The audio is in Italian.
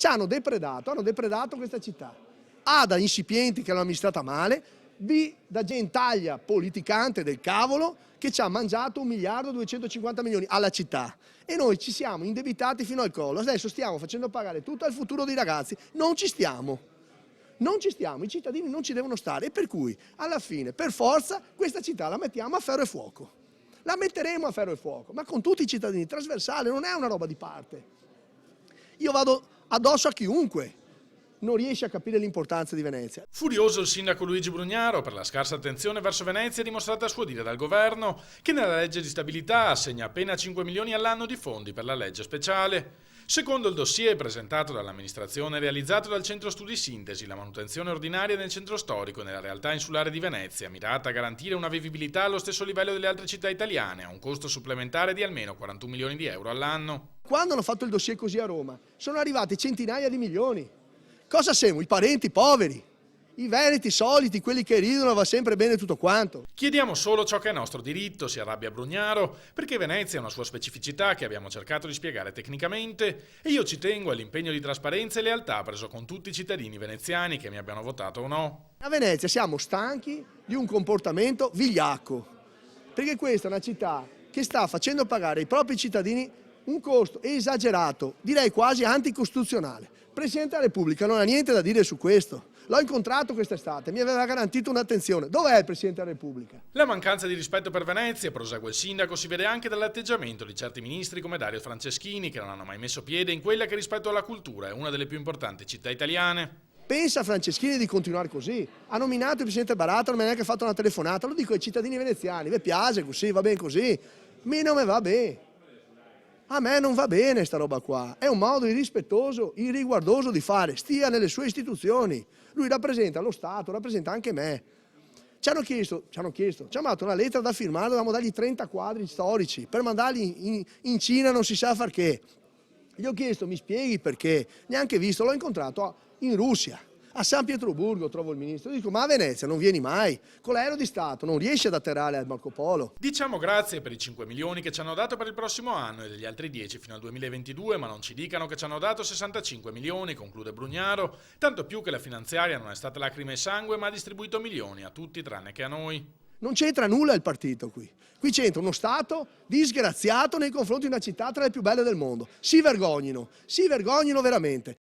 Ci hanno depredato questa città. A, da insipienti che l'hanno amministrata male, B, da gentaglia politicante del cavolo che ci ha mangiato 1.250.000.000 alla città. E noi ci siamo indebitati fino al collo. Adesso stiamo facendo pagare tutto al futuro dei ragazzi. Non ci stiamo, i cittadini non ci devono stare. E per cui, alla fine, per forza, questa città la mettiamo a ferro e fuoco. La metteremo a ferro e fuoco, ma con tutti i cittadini, trasversale, non è una roba di parte. Io vado addosso a chiunque non riesce a capire l'importanza di Venezia. Furioso il sindaco Luigi Brugnaro per la scarsa attenzione verso Venezia dimostrata a suo dire dal governo, che nella legge di stabilità assegna appena 5 milioni all'anno di fondi per la legge speciale. Secondo il dossier presentato dall'amministrazione e realizzato dal Centro Studi Sintesi, la manutenzione ordinaria nel centro storico e nella realtà insulare di Venezia, mirata a garantire una vivibilità allo stesso livello delle altre città italiane, a un costo supplementare di almeno 41 milioni di euro all'anno. Quando hanno fatto il dossier così a Roma, sono arrivati centinaia di milioni. Cosa siamo? I parenti poveri? I veneti soliti, quelli che ridono, va sempre bene tutto quanto. Chiediamo solo ciò che è nostro diritto, si arrabbia Brugnaro, perché Venezia ha una sua specificità che abbiamo cercato di spiegare tecnicamente e io ci tengo all'impegno di trasparenza e lealtà preso con tutti i cittadini veneziani che mi abbiano votato o no. A Venezia siamo stanchi di un comportamento vigliacco, perché questa è una città che sta facendo pagare ai propri cittadini un costo esagerato, direi quasi anticostituzionale. Il Presidente della Repubblica non ha niente da dire su questo. L'ho incontrato quest'estate, mi aveva garantito un'attenzione. Dov'è il Presidente della Repubblica? La mancanza di rispetto per Venezia, prosegue il sindaco, si vede anche dall'atteggiamento di certi ministri come Dario Franceschini, che non hanno mai messo piede in quella che rispetto alla cultura è una delle più importanti città italiane. Pensa Franceschini di continuare così? Ha nominato il Presidente Baratta, non mi ha neanche fatto una telefonata, lo dico ai cittadini veneziani, vi piace così, va bene così? Me non me va bene. A me non va bene sta roba qua, è un modo irrispettoso, irriguardoso di fare, stia nelle sue istituzioni. Lui rappresenta lo Stato, rappresenta anche me. Ci hanno mandato una lettera da firmare, dovevamo dargli 30 quadri storici, per mandarli in Cina non si sa far che. Gli ho chiesto, mi spieghi perché, neanche visto, l'ho incontrato in Russia. A San Pietroburgo trovo il ministro, dico ma a Venezia non vieni mai, con l'aereo di Stato non riesci ad atterrare al Marco Polo. Diciamo grazie per i 5 milioni che ci hanno dato per il prossimo anno e degli altri 10 fino al 2022, ma non ci dicano che ci hanno dato 65 milioni, conclude Brugnaro, tanto più che la finanziaria non è stata lacrime e sangue ma ha distribuito milioni a tutti tranne che a noi. Non c'entra nulla il partito qui. Qui c'entra uno Stato disgraziato nei confronti di una città tra le più belle del mondo. Si vergognino veramente.